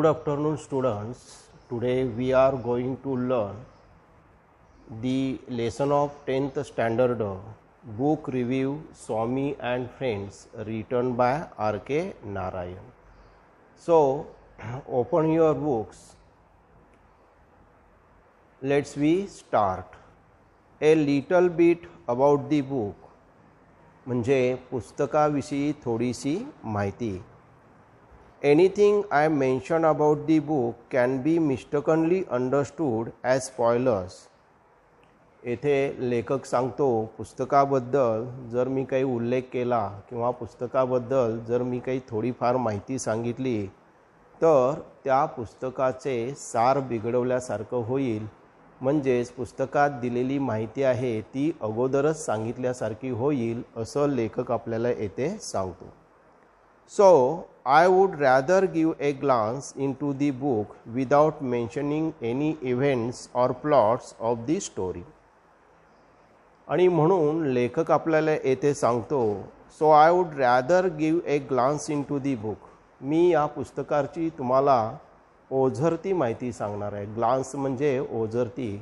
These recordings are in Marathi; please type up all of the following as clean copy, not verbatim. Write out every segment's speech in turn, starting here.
Good afternoon, students. Today we are going to learn the lesson of 10th standard book review Swami and Friends, written by R.K. Narayan. So open your books. Let's we start. A little bit about the book. म्हणजे पुस्तकाविषयी थोडीशी माहिती. Anything I mention about the book can be mistakenly understood as spoilers. येथे लेखक सांगतो पुस्तकाबद्दल जर मी काही उल्लेख केला किंवा पुस्तकाबद्दल जर मी काही थोडीफार माहिती सांगितली तर त्या पुस्तकाचे सार बिघडवल्यासारखं होईल. म्हणजेच पुस्तकात दिलेली माहिती आहे ती अगोदरच सांगितल्यासारखी होईल असं लेखक आपल्याला येथे सांगतो. So I would rather give a glance into the book without mentioning any events or plots of the story. आणि म्हणून लेखक आपल्याला येथे सांगतो So I would rather give a glance into the book. मी या पुस्तकाची तुम्हाला ओझरती माहिती सांगणार आहे. ग्लान्स म्हणजे ओझरती,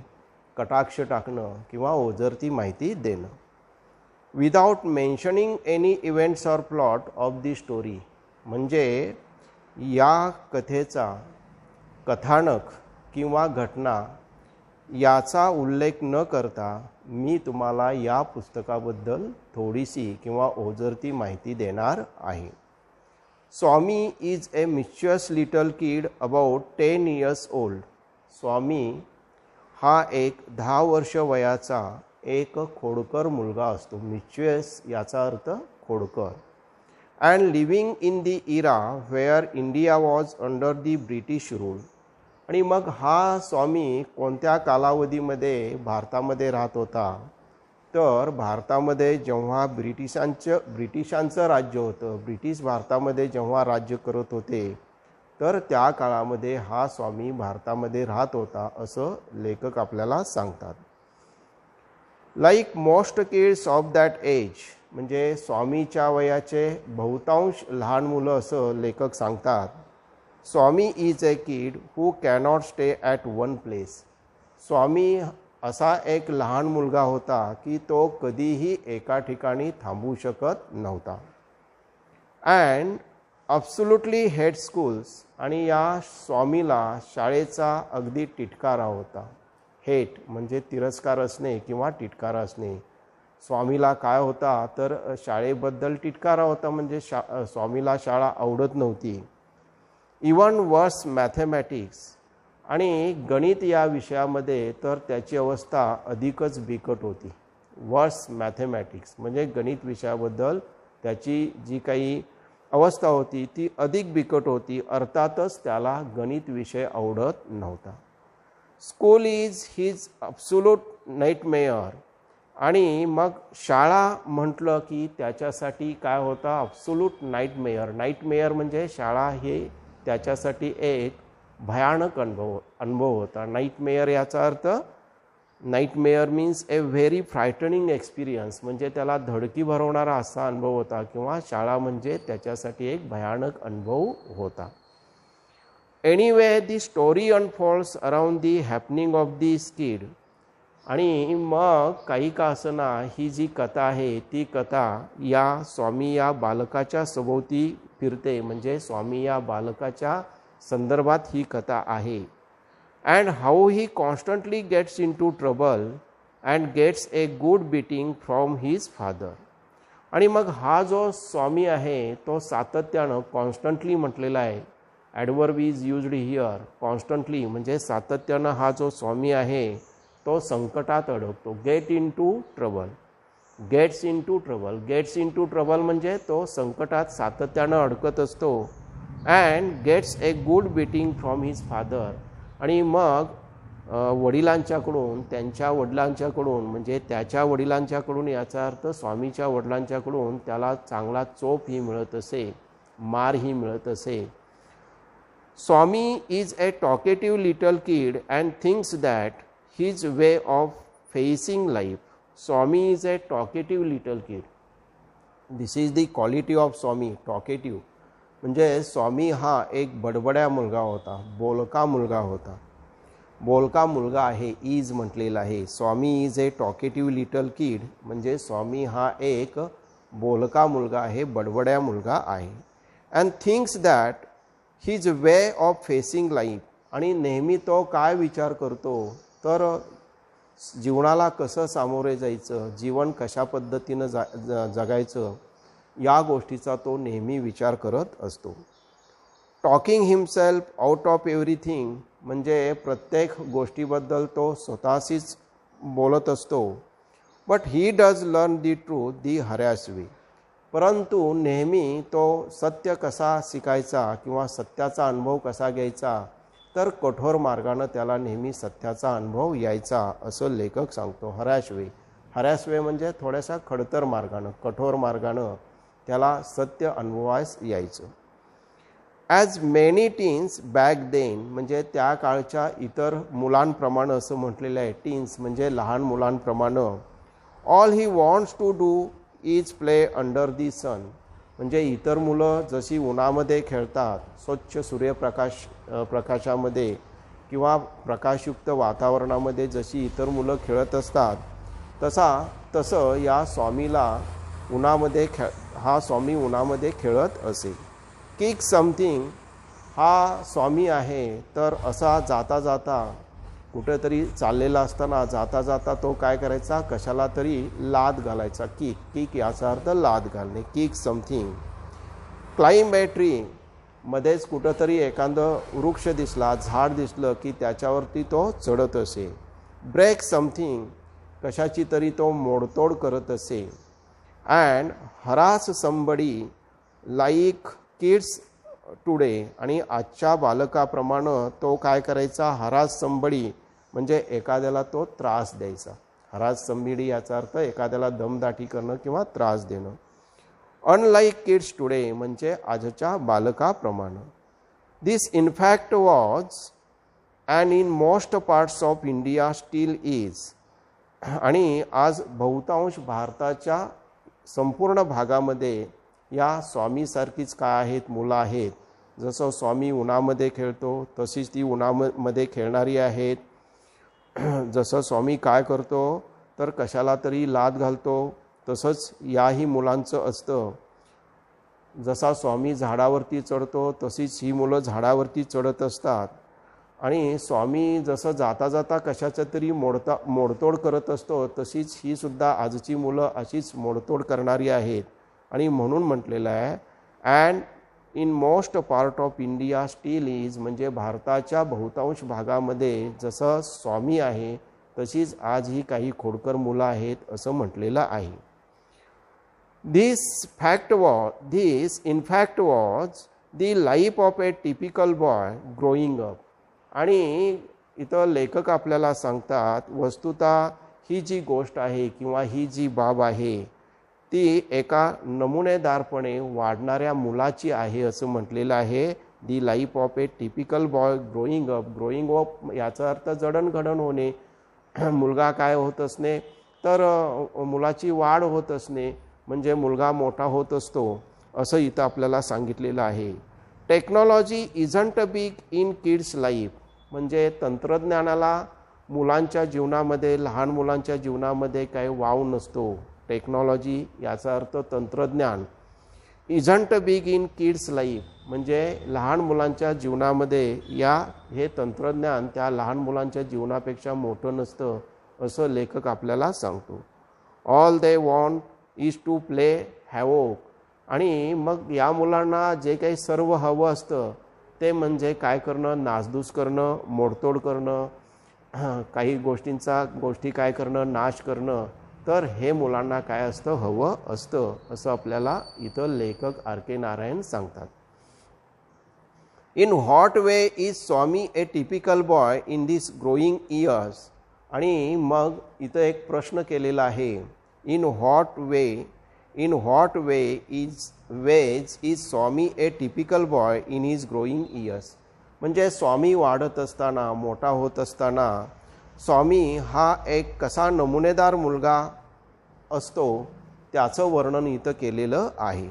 कटाक्ष टाकणं किंवा ओझरती माहिती देणं. Without mentioning any events or plot of the story. म्हणजे या कथेचा कथानक किंवा घटना याचा उल्लेख न करता मी तुम्हाला या पुस्तकाबद्दल थोडीशी किंवा ओझरती माहिती देणार आहे. स्वामी is a mischievous little kid about 10 years old. स्वामी हा एक 10 वर्ष वयाचा एक खोडकर मुलगा असतो. मिस्चिव्हस याचा अर्थ खोडकर. And living in the era where India was under the British rule. आणि मग हा स्वामी कोणत्या कालावधीमध्ये भारतामध्ये राहत होता तर भारतामध्ये जेव्हा ब्रिटिशांचं राज्य होतं, ब्रिटिश भारतामध्ये जेव्हा राज्य करत होते तर त्या काळामध्ये हा स्वामी भारतामध्ये राहत होता असं लेखक आपल्याला सांगतात. Like most kids of that age. म्हणजे स्वामीच्या वयाचे बहुतांश लहान मुलं असं लेखक सांगतात. Swami is a kid who cannot stay at one place. Swami असा एक लहान मुलगा होता की तो कधीही एका ठिकाणी थांबू शकत नव्हता. And absolutely hate schools. आणि या स्वामीला शाळेचा अगदी तिटकारा होता. हेट म्हणजे तिरस्कार असणे किंवा तिटकारा असणे. स्वामीला काय होता तर शाळेबद्दल तिटकारा होता. म्हणजे स्वामीला शाळा आवडत नव्हती. Even worse mathematics. आणि गणित या विषयामध्ये तर त्याची अवस्था अधिकच बिकट होती. वर्स मॅथमॅटिक्स म्हणजे गणित विषयाबद्दल त्याची जी काही अवस्था होती ती अधिक बिकट होती. अर्थातच त्याला गणित विषय आवडत नव्हता. School is his absolute nightmare. आणि मग शाळा म्हटलं की त्याच्यासाठी काय होता ॲब्सोल्यूट नाईटमेअर. नाईटमेअर म्हणजे शाळा हे त्याच्यासाठी एक भयानक अनुभव होता. नाईटमेअर याचा अर्थ नाईटमेअर मीन्स ए व्हेरी फ्रायटनिंग एक्सपिरियन्स. म्हणजे त्याला धडकी भरवणारा असा अनुभव होता किंवा शाळा म्हणजे त्याच्यासाठी एक भयानक अनुभव होता. Anyway the story unfolds around the happening of this kid. आणि मग काही का असना ही जी कथा आहे ती कथा या स्वामी या बालकाच्या सभोवती फिरते. म्हणजे स्वामी या बालकाच्या संदर्भात ही कथा आहे. And how he constantly gets into trouble and gets a good beating from his father. आणि मग हा जो स्वामी आहे तो सातत्यानं कॉन्स्टंटली म्हटलेला आहे. Adverb is used here. Constantly म्हणजे सातत्यानं हा जो स्वामी आहे तो संकटात अडकतो. Get into trouble. Gets into trouble. Gets into trouble म्हणजे तो संकटात सातत्यानं अडकत असतो. And gets a good beating from his father. आणि मग वडिलांच्याकडून त्यांच्या वडिलांच्याकडून म्हणजे त्याच्या वडिलांच्याकडून याचा अर्थ स्वामीच्या वडिलांच्याकडून त्याला चांगला चोपही मिळत असे, मारही मिळत असे. Swami is a talkative little kid and thinks that his way of facing life. Swami is a talkative little kid. This is the quality of Swami. Talkative म्हणजे स्वामी हा एक बडबड्या मुलगा होता, बोलका मुलगा होता. बोलका मुलगा आहे, इज म्हटलेला आहे. स्वामी इज ए टॉकेटिव्ह लिटल किड, म्हणजे स्वामी हा एक बोलका मुलगा आहे, बडबड्या मुलगा आहे. And thinks that his way of facing life, आणि नेहमी तो काय विचार करतो तर जीवनाला कसं सामोरे जायचं, जीवन कशा पद्धतीनं जगायचं, या गोष्टीचा तो नेहमी विचार करत असतो. Talking himself out of everything, म्हणजे प्रत्येक गोष्टीबद्दल तो स्वतःशीच बोलत असतो. But he does learn the truth the harsh way, परंतु नेहमी तो सत्य कसा शिकायचा किंवा सत्याचा अनुभव कसा घ्यायचा तर कठोर मार्गानं त्याला नेहमी सत्याचा अनुभव यायचा, असं लेखक सांगतो. हरॅश वे म्हणजे थोड्याशा खडतर मार्गानं, कठोर मार्गानं त्याला सत्य अनुभवास यायचं. As many teens back then, म्हणजे त्या काळच्या इतर मुलांप्रमाणे असं म्हटलेलं आहे. टीन्स म्हणजे लहान मुलांप्रमाणे. All he wants to do is play under the sun, म्हणजे इतर मुलं जशी उन्हामध्ये खेळतात, स्वच्छ प्रकाशामध्ये किंवा प्रकाशयुक्त वातावरणामध्ये जशी इतर मुलं खेळत असतात, तसं या स्वामीला हा स्वामी उन्हामध्ये खेळत असे. किक समथिंग, हा स्वामी आहे तर असा जाता जाता कुठेतरी चाललेला असताना जाता जाता तो काय करायचा, कशाला तरी लाद घालायचा. किक याचा अर्थ लाद घालणे. Kick something. Climb a tree, मध्येच कुठंतरी एखादं वृक्ष दिसला, झाड दिसलं की त्याच्यावरती तो चढत असे. ब्रेक समथिंग, कशाची तरी तो मोडतोड करत असे. And harass somebody like kids today, आणि आजच्या बालकाप्रमाणे तो काय करायचा, हरास समबडी म्हणजे एखाद्याला तो त्रास द्यायचा. हरास समबडी याचा अर्थ एखाद्याला दमदाटी करणं किंवा त्रास देणं. अनलाईक किड्स टुडे म्हणजे आजच्या बालकाप्रमाणे. This in fact was and in most parts of India still is, आणि आज बहुतांश भारताच्या संपूर्ण भागामध्ये या स्वामीसारखीच काय आहेत, मुलं आहेत. जसं स्वामी उन्हामध्ये खेळतो तशीच ती उन्हामध्ये खेळणारी आहेत. जसं स्वामी काय करतो तर कशाला तरी लाद घालतो, तसंच याही मुलांचं असतं. जसा स्वामी झाडावरती चढतो तशीच ही मुलं झाडावरती चढत असतात. आणि स्वामी जसं जाता जाता कशाच्या तरी मोडतोड करत असतो, तशीच ही सुद्धा आजची मुलं अशीच मोडतोड करणारी आहेत. आणि म्हणून म्हटलेलं आहे and in most part of India still is, म्हणजे भारताच्या बहुतांश भागामध्ये जसं स्वामी आहे तशीच आज ही काही खोडकर मुलं आहेत असं म्हटलेलं आहे. This in fact was the life of a typical boy growing up. आणि इथं लेखक आपल्याला सांगतात वस्तुतः ही जी गोष्ट आहे किंवा ही जी बाब आहे ती एका नमुनेदारपणे वाढणाऱ्या मुलाची आहे असं म्हटलेलं आहे. The life of a typical boy growing up याचा अर्थ जडणघडण होणे, मुलगा काय होत असणे तर मुलाची वाढ होत असणे, म्हणजे मुलगा मोठा होत असतो असं इथं आपल्याला सांगितलेलं आहे. Technology isn't big in kids life, म्हणजे तंत्रज्ञानाला मुलांच्या जीवनामध्ये, लहान मुलांच्या जीवनामध्ये काही वाव नसतो. टेक्नॉलॉजी याचा अर्थ तंत्रज्ञान. Isn't big in kids life म्हणजे लहान मुलांच्या जीवनामध्ये हे तंत्रज्ञान त्या लहान मुलांच्या जीवनापेक्षा मोठं नसतं असं लेखक आपल्याला सांगतो. All they want is to play havoc, आणि मग या मुलांना जे काही सर्व हवं असतं ते म्हणजे काय करणं, नासधूस करणं, मोडतोड करणं, काही गोष्टी काय करणं, नाश करणं. तर हे मुलांना काय असतं, हवं असतं असं आपल्याला इथं लेखक R.K. नारायण सांगतात. In what way is Swami A typical boy in this growing years, आणि मग इथं एक प्रश्न केलेला आहे. In what way is Swami A typical boy in his growing years, म्हणजे स्वामी वाढत असताना, मोठा होत असताना स्वामी हा एक कसा नमुनेदार मुलगा असतो त्याचं वर्णन इथं केलेलं आहे.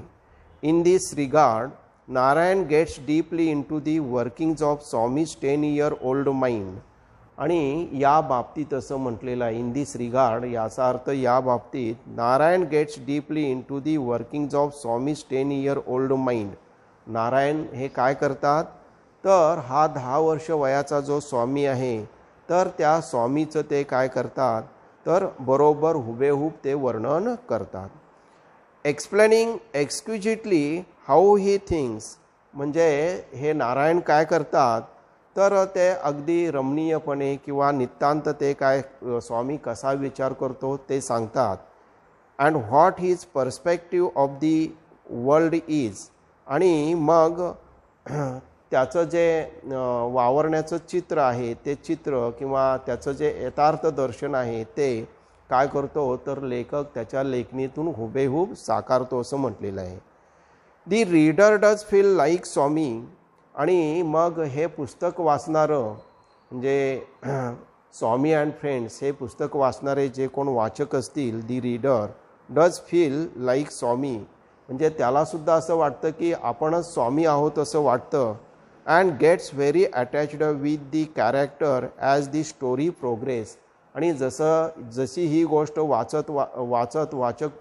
In this regard Narayan gets deeply into the workings of Swami's 10-year-old mind. आणि या बाबतीत असं म्हटलेलं आहे इन दिस रिगार्ड, याचा अर्थ या बाबतीत Narayan gets deeply into the workings of Swami's 10-year-old mind. Narayan हे काय करतात, तर हा 10 वर्ष वयाचा जो स्वामी आहे, तर त्या स्वामीचं ते काय करतात, तर बरोबर हुबेहूब ते वर्णन करतात. Explaining exquisitely how he things, म्हणजे हे नारायण काय करतात, तर ते अगदी रमणीयपणे किंवा नितांत ते काय स्वामी कसा विचार करतो ते सांगतात. And what his perspective of the world is, आणि मग त्याचं जे वावरण्याचं चित्र आहे ते चित्र किंवा त्याचं जे यथार्थ दर्शन आहे ते काय करतो, तर लेखक त्याच्या लेखणीतून हुबेहूब साकारतो असं म्हटलेलं आहे. दी रीडर डज फील लाईक स्वामी, आणि मग हे पुस्तक वाचणारं म्हणजे स्वामी अँड फ्रेंड्स हे पुस्तक वाचणारे जे कोण वाचक असतील, दी रीडर डज फील लाईक स्वामी, म्हणजे त्यालासुद्धा असं वाटतं की आपणच स्वामी आहोत असं वाटतं. And gets very attached with the character as the story progress, आणि जशी ही गोष्ट वाचक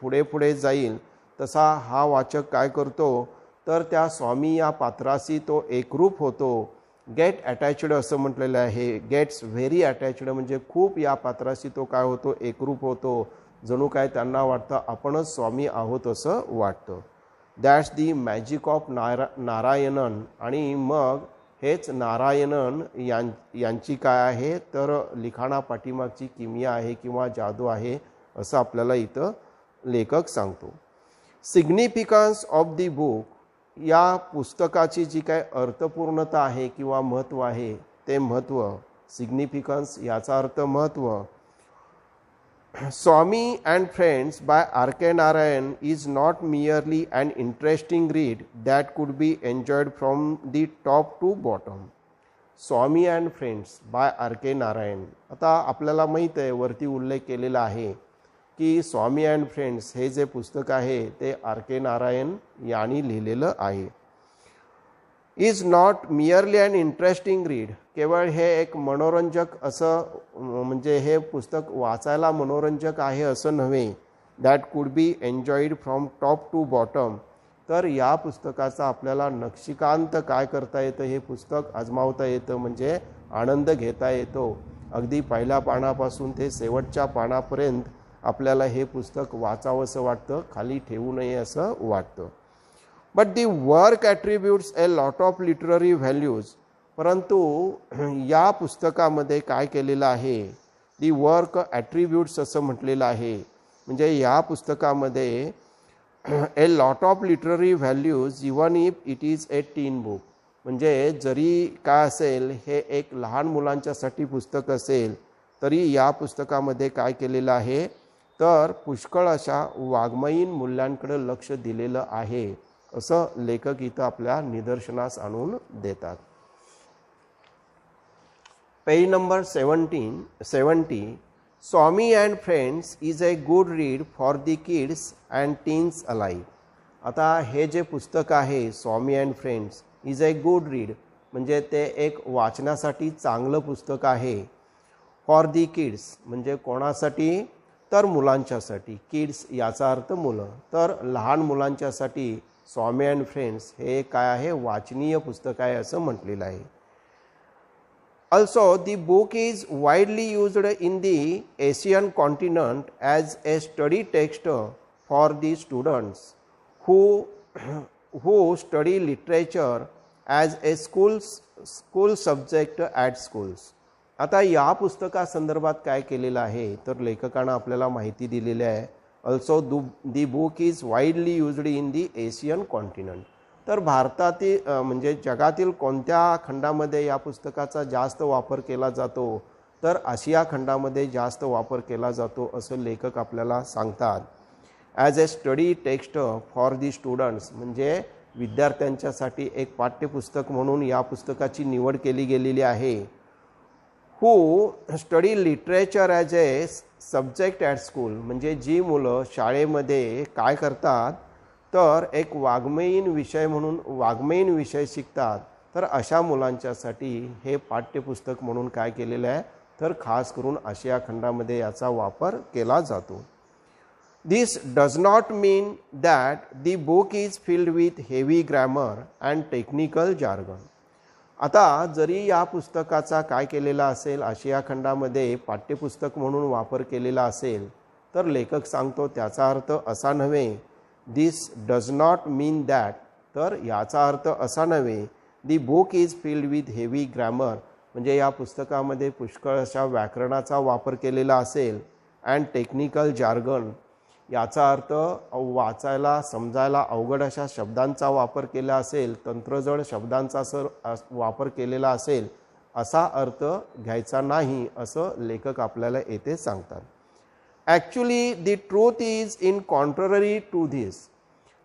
पुढे पुढे जाईल तसा हा वाचक काय करतो, तर त्या स्वामी या पात्राशी तो एकरूप होतो. गेट अटॅच्ड असं म्हटलेलं आहे. गेट्स व्हेरी अटॅच्ड म्हणजे खूप या पात्राशी तो काय होतो, एकरूप होतो. जणू काय त्यांना वाटतं आपणच स्वामी आहोत असं वाटतं. That's the magic of Narayanan, आणि मग हेच नारायणन यांची काय आहे, तर लिखाणा पाठीमागची किमिया आहे किंवा जादू आहे असं आपल्याला इथं लेखक सांगतो. सिग्निफिकन्स ऑफ दी बुक, या पुस्तकाची जी काय अर्थपूर्णता आहे किंवा महत्त्व आहे ते महत्त्व, सिग्निफिकन्स याचा अर्थ महत्त्व. Swami and friends by R K Narayan is not merely an interesting read that could be enjoyed from the top to bottom. Swami and friends by R K Narayan, आता आपल्याला माहीत आहे वरती उल्लेख केलेला आहे की स्वामी अँड फ्रेंड्स हे जे पुस्तक आहे ते आर के नारायण यांनी लिहिलेलं आहे. Is not merely an interesting read, केवळ हे एक मनोरंजक असं म्हणजे हे पुस्तक वाचायला मनोरंजक आहे असं नव्हे. That could be enjoyed from top to bottom, तर या पुस्तकाचा आपल्याला नक्षीकांत काय करता येतं, हे पुस्तक आजमावता येतं, म्हणजे आनंद घेता येतो. अगदी पहिल्या पानापासून ते शेवटच्या पानापर्यंत आपल्याला हे पुस्तक वाचावंसं वाटतं, खाली ठेवू नये असं वाटतं. But the work attributes a lot of literary values, परंतु या पुस्तकामध्ये काय केलेलं आहे, दी वर्क ॲट्रिब्यूट्स असं म्हटलेलं आहे, म्हणजे या पुस्तकामध्ये a lot of literary values even if it is A tin book, म्हणजे जरी काय असेल हे एक लहान मुलांच्यासाठी पुस्तक असेल तरी या पुस्तकामध्ये काय केलेलं आहे, तर पुष्कळ अशा वाङ्मयीन मूल्यांकडे लक्ष दिलेलं आहे असं लेखक इथं आपल्या निदर्शनास आणून देतात. Page number 70. Swami and friends is a good read for the kids and teens alike. आता हे जे पुस्तक आहे Swami and friends is a good read, म्हणजे ते एक वाचण्यासाठी चांगलं पुस्तक आहे. फॉर दी किड्स म्हणजे कोणासाठी, तर मुलांच्यासाठी. किड्स याचा अर्थ मुलं, तर लहान मुलांच्यासाठी स्वामी अँड फ्रेंड्स हे काय आहे, वाचनीय पुस्तक आहे असं म्हटलेलं आहे. Also the book is widely used in the Asian continent as A study text for the students who study literature as a school subject at schools. आता या पुस्तकासंदर्भात काय केलेलं आहे, तर लेखकानं आपल्याला माहिती दिलेली आहे. Also the book is widely used in the Asian continent, तर भारतातील म्हणजे जगातील कोणत्या खंडामध्ये या पुस्तकाचा जास्त वापर केला जातो, तर आशिया खंडामध्ये जास्त वापर केला जातो असं लेखक आपल्याला सांगतात. As A study text for the students, म्हणजे विद्यार्थ्यांच्यासाठी एक पाठ्यपुस्तक म्हणून या पुस्तकाची निवड केली गेलेली आहे. Who study literature as a subject at school, म्हणजे जी मुलं शाळेमध्ये काय करतात, तर एक वाङ्मयीन विषय म्हणून वाङ्मयीन विषय शिकतात, तर अशा मुलांच्यासाठी हे पाठ्यपुस्तक म्हणून काय केलेलं आहे, तर खास करून आशिया खंडामध्ये याचा वापर केला जातो. This does not mean that the book is filled with heavy grammar and technical jargon. आता जरी या पुस्तकाचा काय केलेला असेल, आशिया खंडामध्ये पाठ्यपुस्तक म्हणून वापर केलेला असेल, तर लेखक सांगतो त्याचा अर्थ असा नव्हे. This does not mean that, तर याचा अर्थ असा नव्हे the book is filled with heavy grammar, म्हणजे या पुस्तकामध्ये पुष्कळ अशा व्याकरणाचा वापर केलेला असेल, अँड टेक्निकल जार्गन, याचा अर्थ वाचायला समजायला अवघड अशा शब्दांचा वापर केला असेल, तंत्रजड शब्दांचा वापर केलेला असेल, असा अर्थ घ्यायचा नाही, असं लेखक आपल्याला येथे सांगतात. Actually the truth is in contrary to this,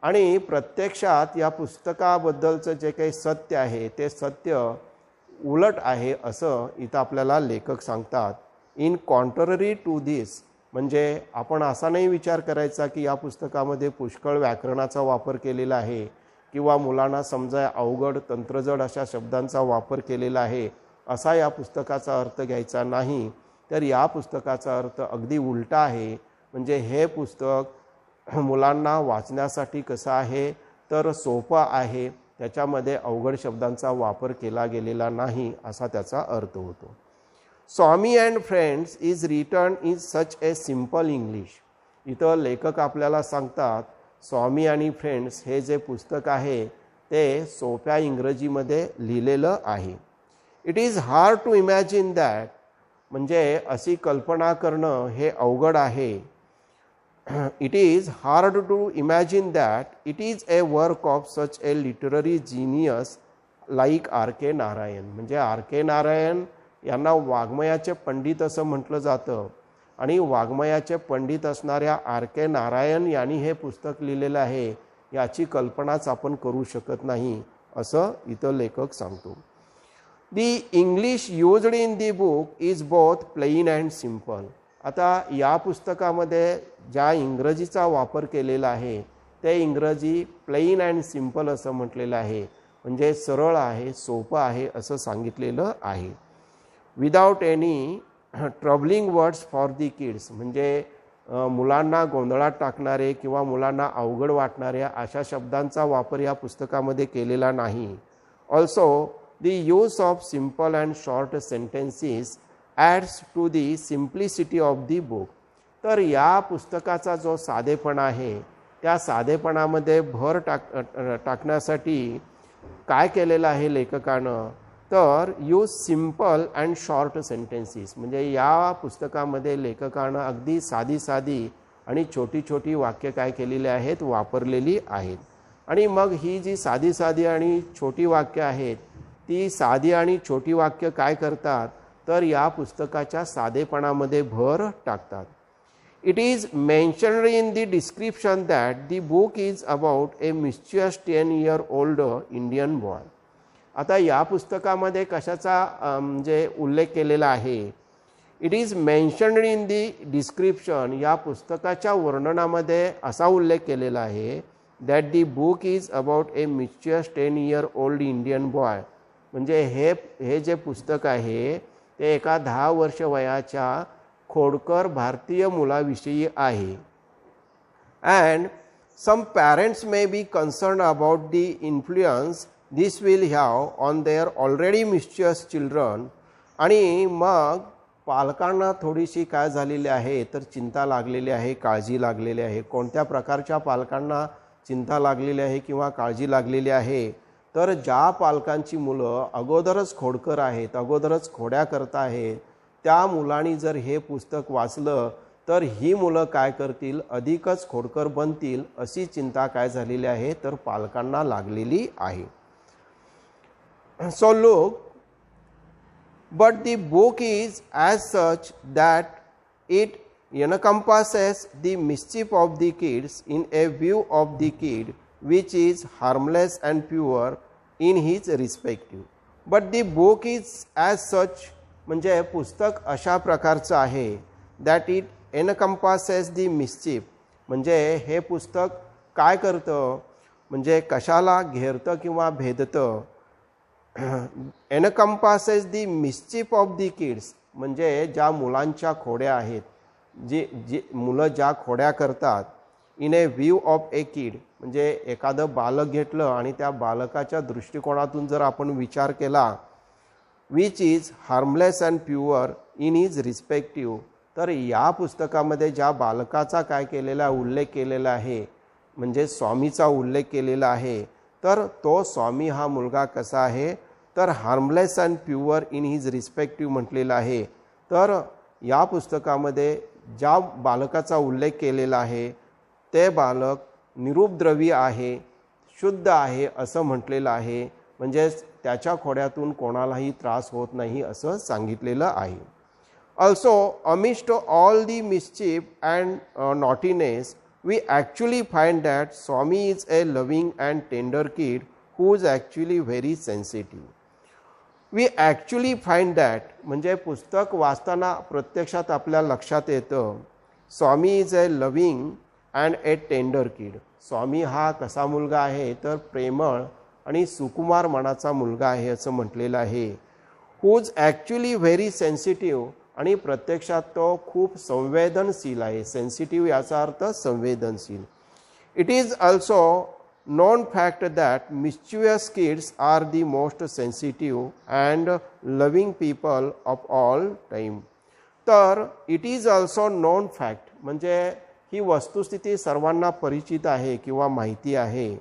आणि प्रत्यक्षात या पुस्तकाबद्दलचं जे काही सत्य आहे ते सत्य उलट आहे असं इथं आपल्याला लेखक सांगतात. इन कॉन्ट्ररी टू धिस म्हणजे आपण असा नाही विचार करायचा की या पुस्तकामध्ये पुष्कळ व्याकरणाचा वापर केलेला आहे किंवा मुलांना समजाय अवघड तंत्रजड अशा शब्दांचा वापर केलेला आहे, असा या पुस्तकाचा अर्थ घ्यायचा नाही. तर या पुस्तकाचा अर्थ अगदी उलटा आहे. म्हणजे हे पुस्तक मुलांना वाचण्यासाठी कसं आहे, तर सोपं आहे, त्याच्यामध्ये अवघड शब्दांचा वापर केला गेलेला नाही, असा त्याचा अर्थ होतो. Swami and friends is written in such a simple English. इथं लेखक आपल्याला सांगतात स्वामी आणि फ्रेंड्स हे जे पुस्तक आहे ते सोप्या इंग्रजीमध्ये लिहिलेलं आहे. It is hard to imagine that, म्हणजे अशी कल्पना करणं हे अवघड आहे. It is hard to imagine that it is a work of such a literary genius like R K Narayan. म्हणजे आर के नारायण यांना वाङ्मयाचे पंडित असं म्हटलं जातं, आणि वाङ्मयाचे पंडित असणाऱ्या आर के नारायण यांनी हे पुस्तक लिहिलेलं आहे, याची कल्पनाच आपण करू शकत नाही, असं इथं लेखक सांगतो. The English used in the book is both plain and simple. आता या पुस्तकामध्ये ज्या इंग्रजीचा वापर केलेला आहे ते इंग्रजी प्लेन अँड सिम्पल असं म्हटलेलं आहे, म्हणजे सरळ आहे, सोपं आहे असं सांगितलेलं आहे. Without any troubling words for the kids, म्हणजे मुलांना गोंधळात टाकणारे किंवा मुलांना अवघड वाटणाऱ्या अशा शब्दांचा वापर या पुस्तकामध्ये केलेला नाही. Also the use of simple and short sentences adds to the simplicity of the book. तर या पुस्तकाचा जो साधेपणा आहे त्या साधेपणामध्ये भर टाकण्यासाठी काय केलेलं आहे लेखकानं, तर use simple and short sentences. म्हणजे या पुस्तकामध्ये लेखकानं अगदी साधी आणि छोटी वाक्य काय केलेली आहेत, वापरलेली आहेत. आणि मग ही जी साधी आणि छोटी वाक्य आहेत ती साधी आणि छोटी वाक्य काय करतात, तर या पुस्तकाच्या साधेपणामध्ये भर टाकतात. It is mentioned in the description that the book is about a mischievous 10 year old Indian boy. आता या पुस्तकामध्ये कशाचा म्हणजे उल्लेख केलेला आहे, it is mentioned in the description, या पुस्तकाच्या वर्णनामध्ये असा उल्लेख केलेला आहे that the book is about a mischievous 10 year old Indian boy. म्हणजे हे जे पुस्तक आहे ते एका 10 वर्ष वयाच्या खोडकर भारतीय मुलाविषयी आहे. And some parents may be concern about the influence this will have on their already mischievous children. आणि मग पालकांना थोडीशी काय झालेली आहे, तर चिंता लागलेली आहे, काळजी लागलेली आहे. कोणत्या प्रकारच्या पालकांना चिंता लागलेली आहे किंवा काळजी लागलेली आहे, तर ज्या पालकांची मुलं अगोदरच खोडकर आहेत, अगोदरच खोड्या करत आहेत, त्या मुलांनी जर हे पुस्तक वाचलं तर ही मुलं काय करतील, अधिकच खोडकर बनतील, अशी चिंता काय झालेली आहे, तर पालकांना लागलेली आहे. So look, but the book is as such that it encompasses the mischief of the kids in a view of the kid which is harmless and pure in his respective. But the book is as such, म्हणजे पुस्तक अशा प्रकारचं आहे that it encompasses the mischief, म्हणजे हे पुस्तक काय करतं म्हणजे कशाला घेरतं किंवा भेदतं. Encompasses the mischief of the kids, म्हणजे ज्या मुलांच्या खोड्या आहेत, जी मुलं ज्या खोड्या करतात, इन ए व्ह्यू ऑफ ए किड, म्हणजे एखादं बालक घेतलं आणि त्या बालकाच्या दृष्टिकोनातून जर आपण विचार केला, which is harmless and pure in is respective. तर या पुस्तकामध्ये ज्या बालकाचा काय केलेला उल्लेख केलेला आहे, म्हणजे स्वामीचा उल्लेख केलेला आहे, तर तो स्वामी हा मुलगा कसा आहे, तर harmless and pure in his respective म्हटलेलं आहे. तर या पुस्तकामध्ये ज्या बालकाचा उल्लेख केलेला आहे ते बालक निरुपद्रवी आहे, शुद्ध आहे असं म्हटलेलं आहे. म्हणजेच त्याच्या खोड्यातून कोणालाही त्रास होत नाही असं सांगितलेलं आहे. Also amidst all the mischief and naughtiness we actually find that Swami is a loving and tender kid who is actually very sensitive. We actually find that म्हणजे पुस्तक वाचताना प्रत्यक्षात आपल्या लक्षात येतं, Swami is a loving and a tender kid. स्वामी हा कसा मुलगा आहे, तर प्रेमळ आणि सुकुमार मनाचा मुलगा आहे असं म्हटलेलं आहे. Who is actually very sensitive, आणि प्रत्यक्षात तो खूप संवेदनशील आहे. सेन्सिटिव्ह याचा अर्थ संवेदनशील. It is also known fact that mischievous kids are the most sensitive and loving people of all time. तर it is also known fact म्हणजे ही वस्तुस्थिती सर्वांना परिचित आहे किंवा माहिती आहे.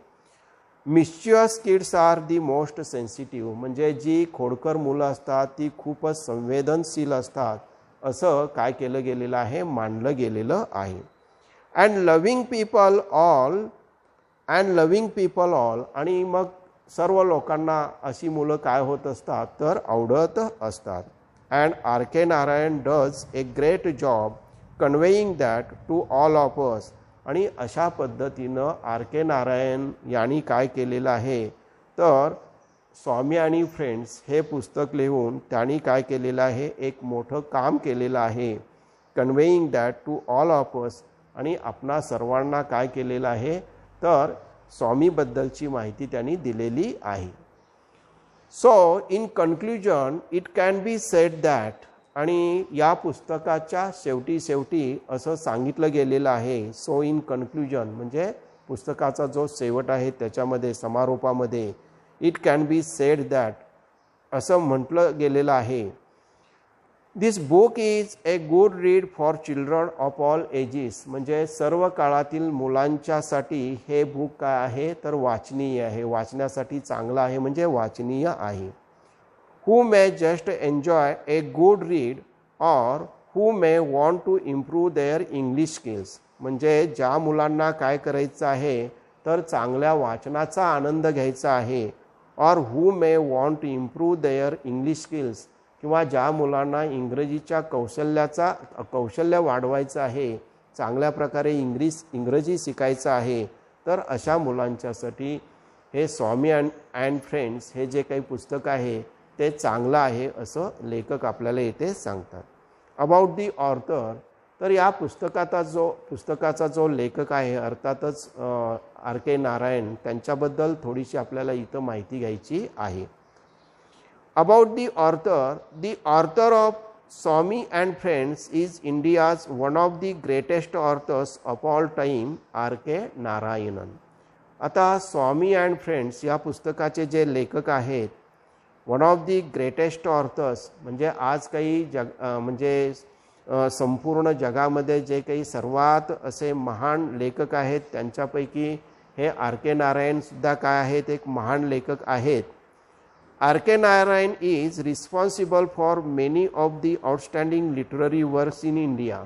Mischievous kids are the most sensitive म्हणजे जी खोडकर मुलं असतात ती खूपच संवेदनशील असतात असं काय केलं गेलेलं आहे, मानलं गेलेलं आहे. अँड लविंग पीपल ऑल आणि मग सर्व लोकांना अशी मुलं काय होत असतात, तर आवडत असतात. And R K Narayan does a great job conveying that to all of us. आणि अशा पद्धतीनं आर के नारायण यांनी काय केलेलं आहे, तर स्वामी आणि फ्रेंड्स हे पुस्तक लिहून त्यांनी काय केलेलं आहे, एक मोठं काम केलेलं आहे. Conveying that to all of us, आणि आपणा सर्वांना काय केलेलं आहे, तर स्वामीबद्दलची माहिती त्यांनी दिलेली आहे. So in conclusion it can be said that, आणि या पुस्तकाच्या शेवटी असं सांगितलं गेलेलं आहे. सो इन कन्क्लुजन म्हणजे पुस्तकाचा जो शेवट आहे त्याच्यामध्ये समारोपामध्ये it can be said that असं म्हटलं गेलेलं आहे. This book is a good read for children of all ages, म्हणजे सर्व काळातील मुलांच्यासाठी हे बुक काय आहे, तर वाचनीय आहे, वाचण्यासाठी चांगलं आहे, म्हणजे वाचनीय आहे. who may just enjoy a good read or who may want to improve their English skills. म्हणजे ज्या मुलांना काय करायचं आहे, तर चांगल्या वाचनाचा आनंद घ्यायचा आहे. or who may want to improve their English skills, किंवा ज्या मुलांना इंग्रजीच्या कौशल्य वाढवायचं आहे, चांगल्या प्रकारे इंग्रजी शिकायचं आहे, तर अशा मुलांच्यासाठी हे स्वामी अँड फ्रेंड्स हे जे काही पुस्तक आहे ते चांगलं आहे असं लेखक आपल्याला इथे सांगतात. अबाउट दी ऑर्थर, तर या पुस्तकाचा जो लेखक आहे अर्थातच आर के नारायण, त्यांच्याबद्दल थोडीशी आपल्याला इथं माहिती घ्यायची आहे. About the author of Swami and friends is India's one of the greatest authors of all time, R K Narayanan. आता स्वामी अँड फ्रेंड्स या पुस्तकाचे जे लेखक आहेत, one of the greatest authors म्हणजे आज काही म्हणजे संपूर्ण जगामध्ये जे काही सर्वात असे महान लेखक आहेत त्यांच्यापैकी हे आर के नारायणसुद्धा काय आहेत, एक महान लेखक आहेत. R K Narayan is responsible for many of the outstanding literary works in India.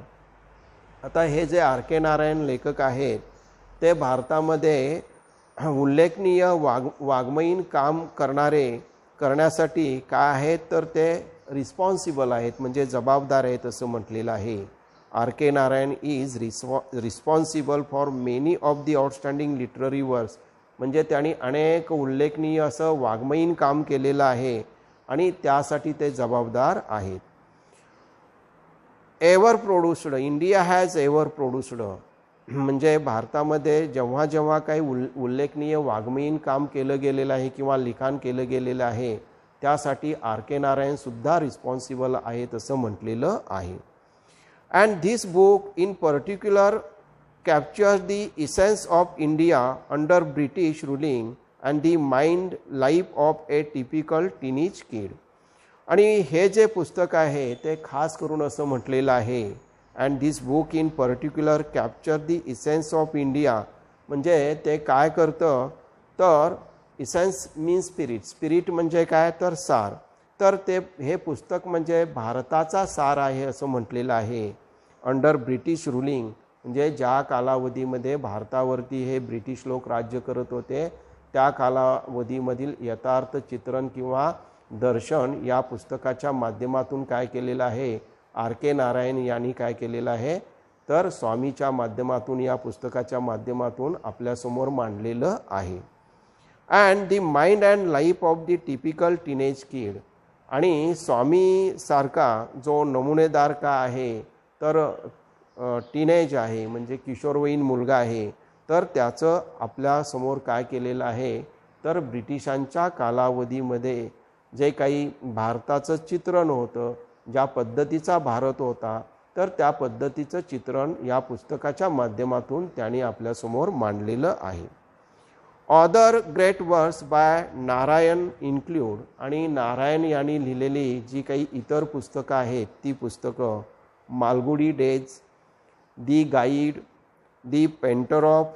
आता हे जे आर के नारायण लेखक आहेत ते भारतामध्ये उल्लेखनीय वाङ्मयीन काम करण्यासाठी काय आहेत, तर ते रिस्पॉन्सिबल आहेत, म्हणजे जबाबदार आहेत असं म्हटलेलं आहे. R K Narayan is responsible for many of the outstanding literary works, म्हणजे त्यांनी अनेक उल्लेखनीय असं वाङ्मयीन काम केलेलं आहे आणि त्यासाठी ते जबाबदार आहेत. Ever produced, India has ever produced, म्हणजे भारतामध्ये जेव्हा जेव्हा काही उल्लेखनीय वाङ्मयीन काम केलं गेलेलं आहे किंवा लिखाण केलं गेलेलं आहे त्यासाठी आर के नारायणसुद्धा रिस्पॉन्सिबल आहेत असं म्हटलेलं आहे. And this book in particular captures the essence of India under British ruling and the mind life of a typical teenage kid. आणि हे जे पुस्तक आहे ते खास करून असं म्हटलेलं आहे and this book in particular capture the essence of India. म्हणजे ते काय करतं तर इसेन्स मीन स्पिरिट, स्पिरिट म्हणजे काय तर सार. तर ते हे पुस्तक म्हणजे भारताचा सार आहे असं म्हटलेलं आहे. अंडर ब्रिटिश रुलिंग म्हणजे ज्या कालावधीमध्ये भारतावरती हे ब्रिटिश लोक राज्य करत होते त्या कालावधीमधील यथार्थ चित्रण किंवा दर्शन या पुस्तकाच्या माध्यमातून काय केलेलं आहे आर के नारायण यांनी काय केलेलं आहे तर स्वामीच्या माध्यमातून या पुस्तकाच्या माध्यमातून आपल्यासमोर मांडलेलं आहे. And the mind and life of the typical teenage kid. आणि स्वामीसारखा जो नमुनेदार का आहे तर टीनेज आहे म्हणजे किशोरवयीन मुलगा आहे तर त्याचं आपल्यासमोर काय केलेलं आहे तर ब्रिटिशांच्या कालावधीमध्ये जे काही भारताचं चित्रण होतं ज्या पद्धतीचा भारत होता तर त्या पद्धतीचं चित्रण या पुस्तकाच्या माध्यमातून त्यांनी आपल्यासमोर मांडलेलं आहे. Other great works by Narayan include. आणि नारायण यांनी लिहिलेली जी काही इतर पुस्तकं आहेत ती पुस्तकं Malgudi days, the guide, the painter of